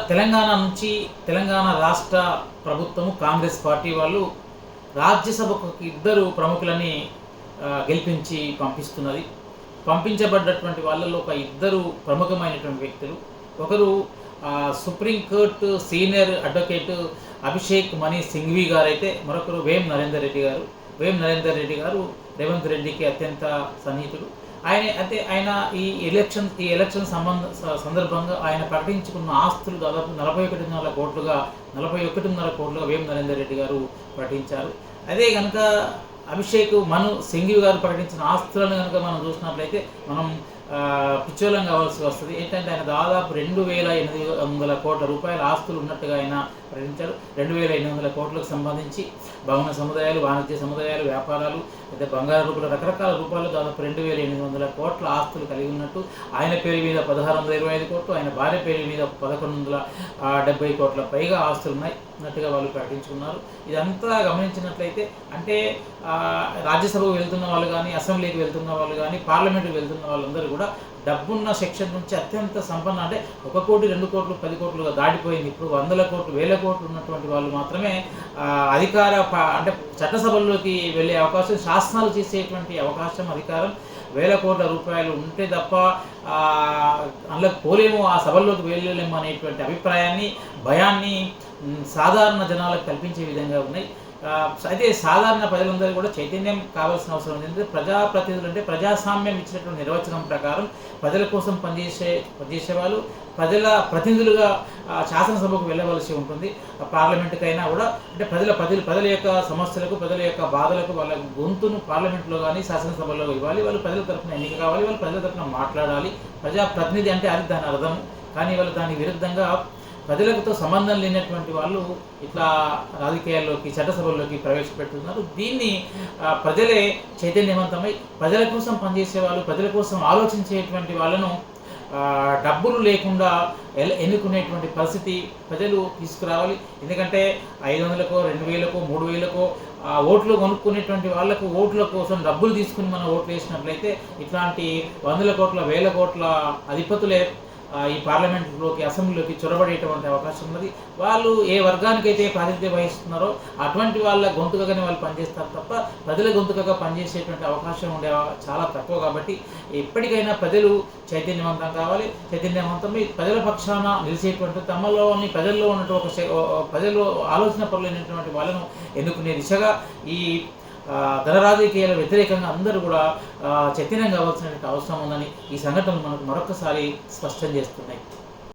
తెలంగాణ నుంచి తెలంగాణ రాష్ట్ర ప్రభుత్వము కాంగ్రెస్ పార్టీ వాళ్ళు రాజ్యసభకు ఇద్దరు ప్రముఖులని గెలిపించి పంపిస్తున్నది. పంపించబడ్డటువంటి వాళ్ళలో ఒక ఇద్దరు ప్రముఖమైనటువంటి వ్యక్తులు. ఒకరు supreme court senior advocate Abhishek Manu Singhvi గారైతే, మరొకరు వేం నరేందర్ రెడ్డి గారు. వేం నరేందర్ రెడ్డి గారు రేవంత్ రెడ్డికి అత్యంత సన్నిహితుడు. ఆయన ఈ ఎలక్షన్ సందర్భంగా ఆయన ప్రకటించుకున్న ఆస్తులు దాదాపు 41.5 కోట్లుగా వేం నరేందర్ రెడ్డి గారు ప్రకటించారు. అదే కనుక అభిషేక్ మను సింఘ్వి గారు ప్రకటించిన ఆస్తులను కనుక మనం చూసినట్లయితే మనం పిచ్చోళం కావాల్సి వస్తుంది. ఏంటంటే ఆయన దాదాపు 2,800 కోట్ల రూపాయల ఆస్తులు ఉన్నట్టుగా ఆయన ప్రకటించారు. 2,800 కోట్లకు సంబంధించి భవన సముదాయాలు, వాణిజ్య సముదాయాలు, వ్యాపారాలు, అయితే బంగారు రూపాయలు, రకరకాల రూపాయలు దాదాపు 2,800 కోట్ల ఆస్తులు కలిగి ఉన్నట్టు, ఆయన పేరు మీద 1,625 కోట్లు, ఆయన భార్య పేరు మీద 1,170 కోట్ల పైగా ఆస్తులు ఉన్నాయి అన్నట్టుగా వాళ్ళు ప్రకటించుకున్నారు. ఇదంతా గమనించినట్లయితే అంటే రాజ్యసభకు వెళ్తున్న వాళ్ళు కానీ, అసెంబ్లీకి వెళ్తున్న వాళ్ళు కానీ, పార్లమెంటుకి వెళ్తున్న వాళ్ళందరూ కూడా డబ్బున్న సెక్షన్ నుంచి అత్యంత సంపన్న, అంటే 1 కోటి 2 కోట్లు 10 కోట్లుగా దాటిపోయింది. ఇప్పుడు 100 కోట్లు 1000 కోట్లు ఉన్నటువంటి వాళ్ళు మాత్రమే అంటే చట్టసభల్లోకి వెళ్ళే అవకాశం, శాసనాలు చేసేటువంటి అవకాశం, అధికారం 1000 కోట్ల రూపాయలు ఉంటే తప్ప అందులో పోలేము, ఆ సభల్లోకి వెళ్ళలేము అనేటువంటి అభిప్రాయాన్ని, భయాన్ని సాధారణ జనాలకు కల్పించే విధంగా ఉన్నాయి. అయితే సాధారణ ప్రజలందరూ కూడా చైతన్యం కావాల్సిన అవసరం ఉంది. ప్రజాప్రతినిధులు అంటే ప్రజాస్వామ్యం ఇచ్చినటువంటి నిర్వచనం ప్రకారం ప్రజల కోసం పనిచేసే వాళ్ళు ప్రజల ప్రతినిధులుగా శాసనసభకు వెళ్ళవలసి ఉంటుంది. పార్లమెంటుకైనా కూడా అంటే ప్రజల యొక్క సమస్యలకు, ప్రజల యొక్క బాధలకు వాళ్ళ గొంతును పార్లమెంట్లో కానీ శాసనసభలో ఇవ్వాలి. వాళ్ళు ప్రజల తరఫున ఎన్నిక కావాలి, వాళ్ళు ప్రజల తరఫున మాట్లాడాలి. ప్రజాప్రతినిధి అంటే అది దాని అర్థం. కానీ వాళ్ళు దాని విరుద్ధంగా ప్రజలతో సంబంధం లేనటువంటి వాళ్ళు ఇట్లా రాజకీయాల్లోకి, చట్టసభల్లోకి ప్రవేశపెడుతున్నారు. దీన్ని ప్రజలే చైతన్యవంతమై ప్రజల కోసం పనిచేసే వాళ్ళు, ప్రజల కోసం ఆలోచించేటువంటి వాళ్ళను డబ్బులు లేకుండా ఎన్నుకునేటువంటి పరిస్థితి ప్రజలు తీసుకురావాలి. ఎందుకంటే 500కో 2000కో 3000కో ఓట్లు కొనుక్కునేటువంటి వాళ్లకు ఓట్ల కోసం డబ్బులు తీసుకుని మనం ఓట్లు వేసినట్లయితే ఇట్లాంటి 100 కోట్ల 1000 కోట్ల అధిపతులే ఈ పార్లమెంట్లోకి, అసెంబ్లీలోకి చొరబడేటువంటి అవకాశం ఉన్నది. వాళ్ళు ఏ వర్గానికైతే ప్రాతినిధ్యం వహిస్తున్నారో అటువంటి వాళ్ళ గొంతుకగానే వాళ్ళు పనిచేస్తారు తప్ప ప్రజల గొంతుకగా పనిచేసేటువంటి అవకాశం ఉండే చాలా తక్కువ. కాబట్టి ఎప్పటికైనా ప్రజలు చైతన్యవంతం కావాలి. చైతన్యవంతమై ప్రజల పక్షాన నిలిచేటువంటి, తమలోని ప్రజల్లో ఉన్నటువంటి ప్రజలు ఆలోచన పరులైనటువంటి వాళ్ళను ఎన్నుకునే దిశగా ఈ ధన రాజకీయాల వ్యతిరేకంగా అందరూ కూడా చైతన్యం కావాల్సినటువంటి అవసరం ఉందని ఈ సంఘటనలు మనకు మరొకసారి స్పష్టం చేస్తున్నాయి.